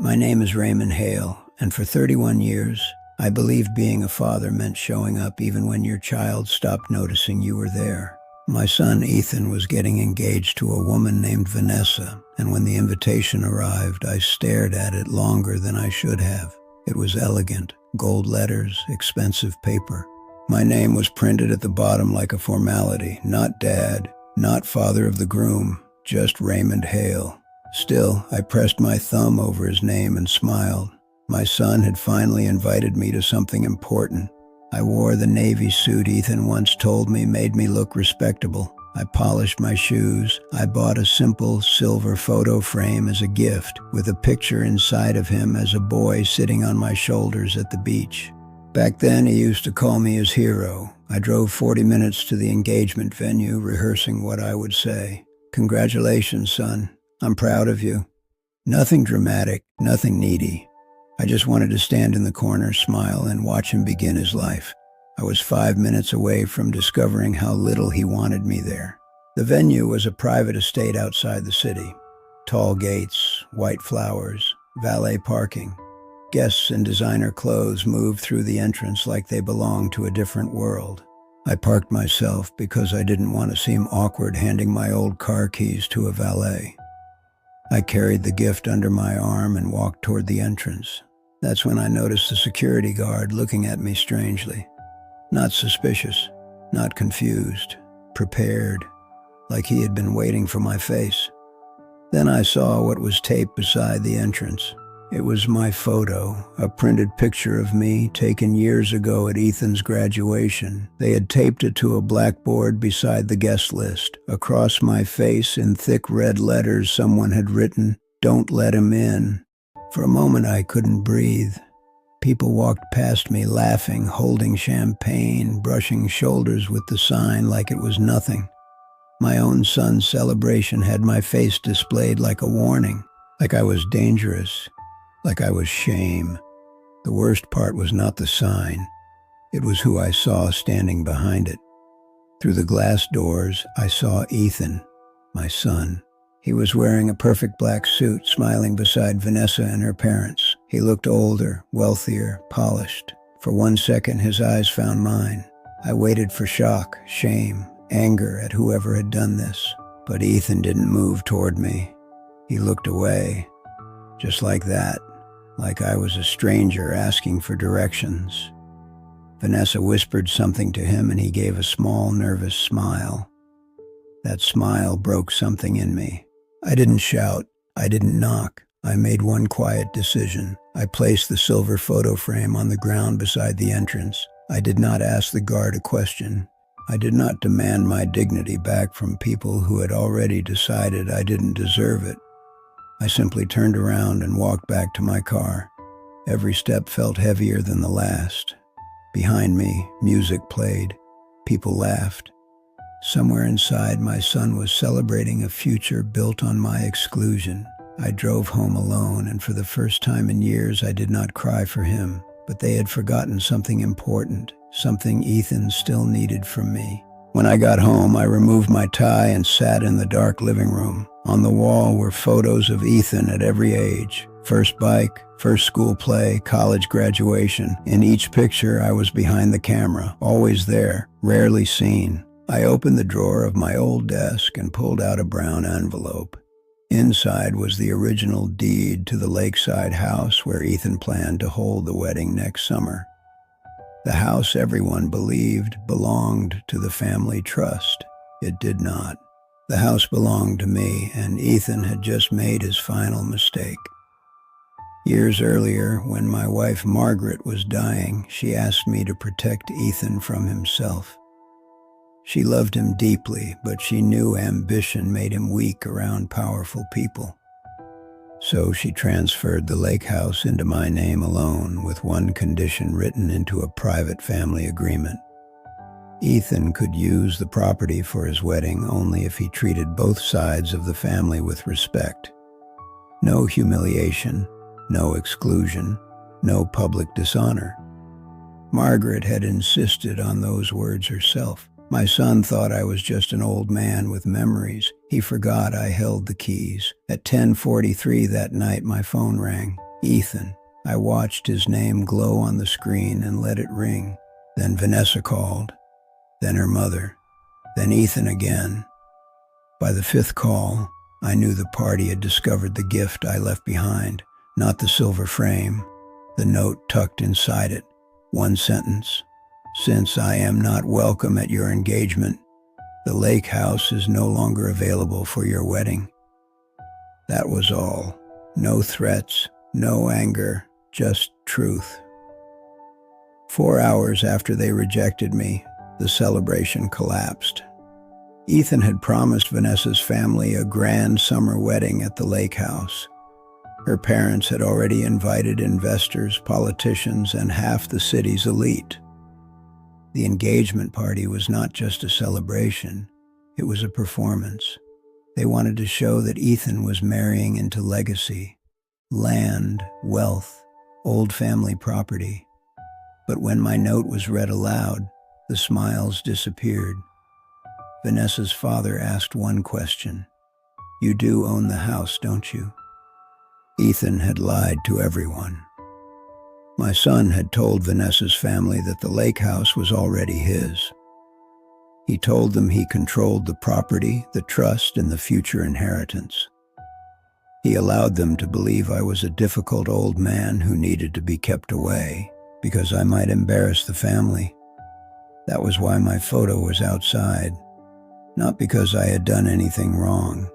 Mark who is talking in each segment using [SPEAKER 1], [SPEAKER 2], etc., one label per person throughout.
[SPEAKER 1] My name is Raymond Hale, and for 31 years, I believed being a father meant showing up even when your child stopped noticing you were there. My son Ethan was getting engaged to a woman named Vanessa, and when the invitation arrived, I stared at it longer than I should have. It was elegant, gold letters, expensive paper. My name was printed at the bottom like a formality, not Dad, not father of the groom, just Raymond Hale. Still, I pressed my thumb over his name and smiled. My son had finally invited me to something important. I wore the navy suit Ethan once told me made me look respectable. I polished my shoes. I bought a simple silver photo frame as a gift, with a picture inside of him as a boy sitting on my shoulders at the beach. Back then, he used to call me his hero. I drove 40 minutes to the engagement venue, rehearsing what I would say. "Congratulations, son. I'm proud of you." Nothing dramatic, nothing needy. I just wanted to stand in the corner, smile, and watch him begin his life. I was 5 minutes away from discovering how little he wanted me there. The venue was a private estate outside the city. Tall gates, white flowers, valet parking. Guests in designer clothes moved through the entrance like they belonged to a different world. I parked myself because I didn't want to seem awkward handing my old car keys to a valet. I carried the gift under my arm and walked toward the entrance. That's when I noticed the security guard looking at me strangely. Not suspicious, not confused, prepared, like he had been waiting for my face. Then I saw what was taped beside the entrance. It was my photo, a printed picture of me taken years ago at Ethan's graduation. They had taped it to a blackboard beside the guest list. Across my face in thick red letters, someone had written, "Don't let him in." For a moment I couldn't breathe. People walked past me laughing, holding champagne, brushing shoulders with the sign like it was nothing. My own son's celebration had my face displayed like a warning, like I was dangerous, like I was shame. The worst part was not the sign. It was who I saw standing behind it. Through the glass doors, I saw Ethan, my son. He was wearing a perfect black suit, smiling beside Vanessa and her parents. He looked older, wealthier, polished. For 1 second, his eyes found mine. I waited for shock, shame, anger at whoever had done this. But Ethan didn't move toward me. He looked away, just like that, like I was a stranger asking for directions. Vanessa whispered something to him and he gave a small, nervous smile. That smile broke something in me. I didn't shout. I didn't knock. I made one quiet decision. I placed the silver photo frame on the ground beside the entrance. I did not ask the guard a question. I did not demand my dignity back from people who had already decided I didn't deserve it. I simply turned around and walked back to my car. Every step felt heavier than the last. Behind me, music played. People laughed. Somewhere inside, my son was celebrating a future built on my exclusion. I drove home alone, and for the first time in years, I did not cry for him. But they had forgotten something important, something Ethan still needed from me. When I got home, I removed my tie and sat in the dark living room. On the wall were photos of Ethan at every age. First bike, first school play, college graduation. In each picture, I was behind the camera, always there, rarely seen. I opened the drawer of my old desk and pulled out a brown envelope. Inside was the original deed to the lakeside house where Ethan planned to hold the wedding next summer. The house everyone believed belonged to the family trust. It did not. The house belonged to me, and Ethan had just made his final mistake. Years earlier, when my wife Margaret was dying, she asked me to protect Ethan from himself. She loved him deeply, but she knew ambition made him weak around powerful people. So she transferred the lake house into my name alone, with one condition written into a private family agreement. Ethan could use the property for his wedding only if he treated both sides of the family with respect. No humiliation, no exclusion, no public dishonor. Margaret had insisted on those words herself. My son thought I was just an old man with memories. He forgot I held the keys. At 10:43 that night, my phone rang. Ethan. I watched his name glow on the screen and let it ring. Then Vanessa called, then her mother, then Ethan again. By the fifth call, I knew the party had discovered the gift I left behind, not the silver frame, the note tucked inside it. One sentence. Since I am not welcome at your engagement, the lake house is no longer available for your wedding. That was all. No threats, no anger, just truth. 4 hours after they rejected me, the celebration collapsed. Ethan had promised Vanessa's family a grand summer wedding at the lake house. Her parents had already invited investors, politicians, and half the city's elite. The engagement party was not just a celebration, it was a performance. They wanted to show that Ethan was marrying into legacy, land, wealth, old family property. But when my note was read aloud, the smiles disappeared. Vanessa's father asked one question. "You do own the house, don't you?" Ethan had lied to everyone. My son had told Vanessa's family that the lake house was already his. He told them he controlled the property, the trust, and the future inheritance. He allowed them to believe I was a difficult old man who needed to be kept away because I might embarrass the family. That was why my photo was outside. Not because I had done anything wrong,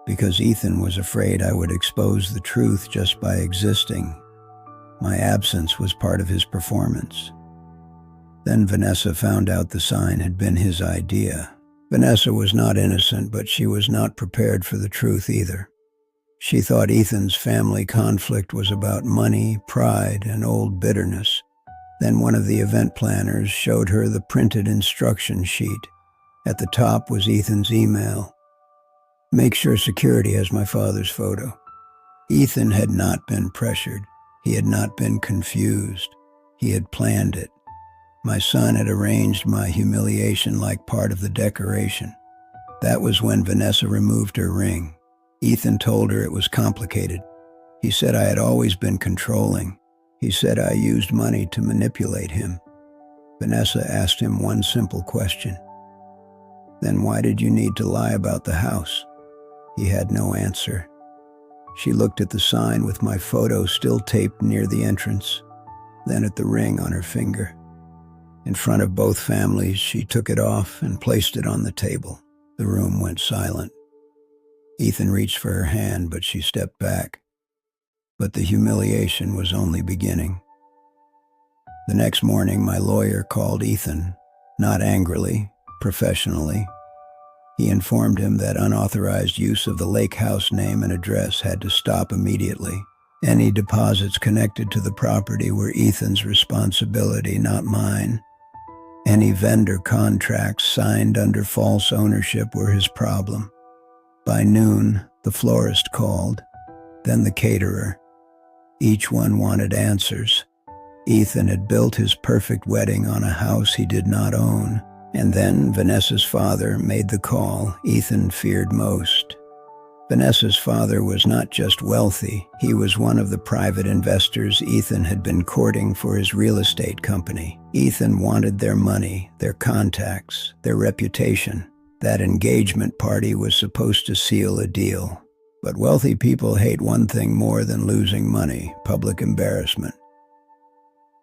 [SPEAKER 1] because Ethan was afraid I would expose the truth just by existing. My absence was part of his performance. Then Vanessa found out the sign had been his idea. Vanessa was not innocent, but she was not prepared for the truth either. She thought Ethan's family conflict was about money, pride, and old bitterness. Then one of the event planners showed her the printed instruction sheet. At the top was Ethan's email. "Make sure security has my father's photo." Ethan had not been pressured. He had not been confused. He had planned it. My son had arranged my humiliation like part of the decoration. That was when Vanessa removed her ring. Ethan told her it was complicated. He said I had always been controlling. He said I used money to manipulate him. Vanessa asked him one simple question. "Then why did you need to lie about the house?" He had no answer. She looked at the sign with my photo still taped near the entrance, then at the ring on her finger. In front of both families, she took it off and placed it on the table. The room went silent. Ethan reached for her hand, but she stepped back. But the humiliation was only beginning. The next morning, my lawyer called Ethan, not angrily, professionally. He informed him that unauthorized use of the lake house name and address had to stop immediately. Any deposits connected to the property were Ethan's responsibility, not mine. Any vendor contracts signed under false ownership were his problem. By noon, the florist called, then the caterer. Each one wanted answers. Ethan had built his perfect wedding on a house he did not own. And then Vanessa's father made the call Ethan feared most. Vanessa's father was not just wealthy, he was one of the private investors Ethan had been courting for his real estate company. Ethan wanted their money, their contacts, their reputation. That engagement party was supposed to seal a deal. But wealthy people hate one thing more than losing money: public embarrassment.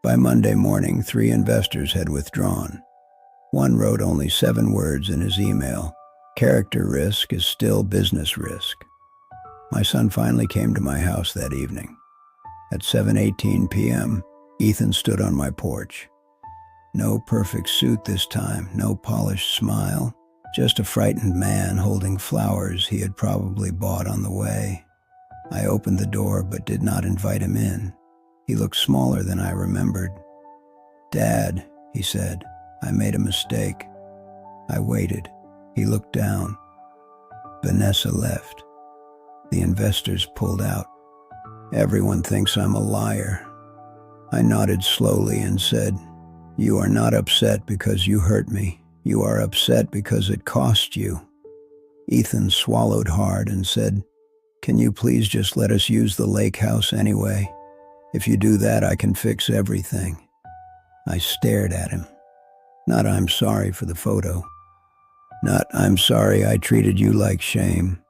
[SPEAKER 1] By Monday morning, 3 investors had withdrawn. One wrote only 7 words in his email: "Character risk is still business risk." My son finally came to my house that evening. At 7:18 p.m., Ethan stood on my porch. No perfect suit this time, no polished smile, just a frightened man holding flowers he had probably bought on the way. I opened the door but did not invite him in. He looked smaller than I remembered. "Dad," he said, "I made a mistake." I waited. He looked down. Vanessa left. The investors pulled out. Everyone thinks I'm a liar. I nodded slowly and said, "You are not upset because you hurt me. You are upset because it cost you." Ethan swallowed hard and said, "Can you please just let us use the lake house anyway? If you do that, I can fix everything. I stared at him. Not I'm sorry for the photo. Not I'm sorry I treated you like shame.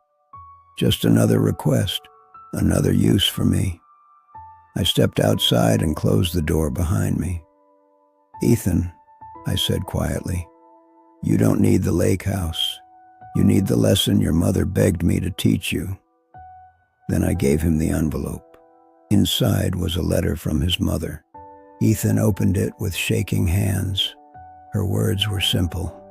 [SPEAKER 1] Just another request, another use for me. I stepped outside and closed the door behind me. Ethan, I said quietly, you don't need the lake house. You need the lesson your mother begged me to teach you. Then I gave him the envelope. Inside was a letter from his mother. Ethan opened it with shaking hands. Her words were simple.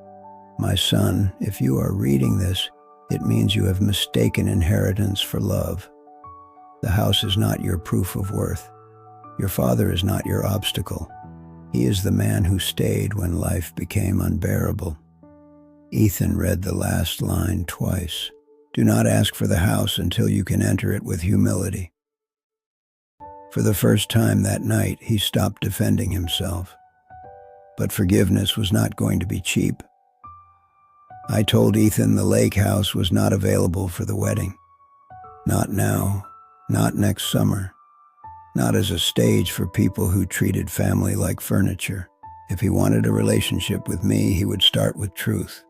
[SPEAKER 1] My son, if you are reading this, it means you have mistaken inheritance for love. The house is not your proof of worth. Your father is not your obstacle. He is the man who stayed when life became unbearable. Ethan read the last line twice. Do not ask for the house until you can enter it with humility. For the first time that night, he stopped defending himself. But forgiveness was not going to be cheap. I told Ethan the lake house was not available for the wedding. Not now, not next summer, not as a stage for people who treated family like furniture. If he wanted a relationship with me, he would start with truth.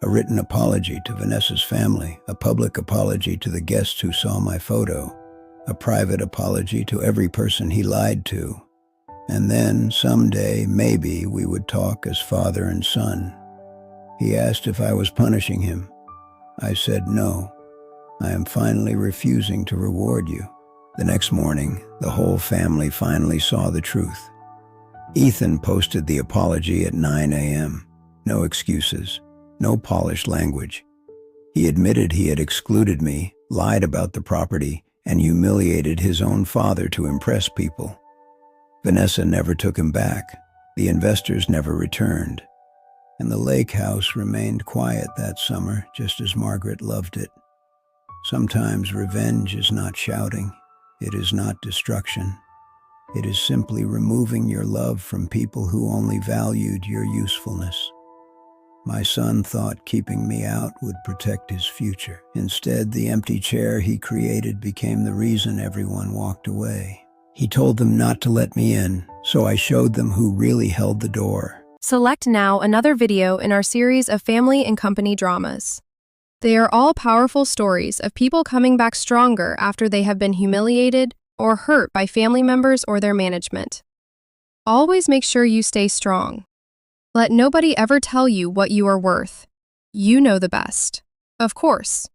[SPEAKER 1] A written apology to Vanessa's family, a public apology to the guests who saw my photo, a private apology to every person he lied to. And then, someday, maybe, we would talk as father and son. He asked if I was punishing him. I said no. I am finally refusing to reward you. The next morning, the whole family finally saw the truth. Ethan posted the apology at 9 a.m. No excuses, no polished language. He admitted he had excluded me, lied about the property, and humiliated his own father to impress people. Vanessa never took him back. The investors never returned. And the lake house remained quiet that summer, just as Margaret loved it. Sometimes revenge is not shouting. It is not destruction. It is simply removing your love from people who only valued your usefulness. My son thought keeping me out would protect his future. Instead, the empty chair he created became the reason everyone walked away. He told them not to let me in, so I showed them who really held the door.
[SPEAKER 2] Select now another video in our series of family and company dramas. They are all powerful stories of people coming back stronger after they have been humiliated or hurt by family members or their management. Always make sure you stay strong. Let nobody ever tell you what you are worth. You know the best. Of course.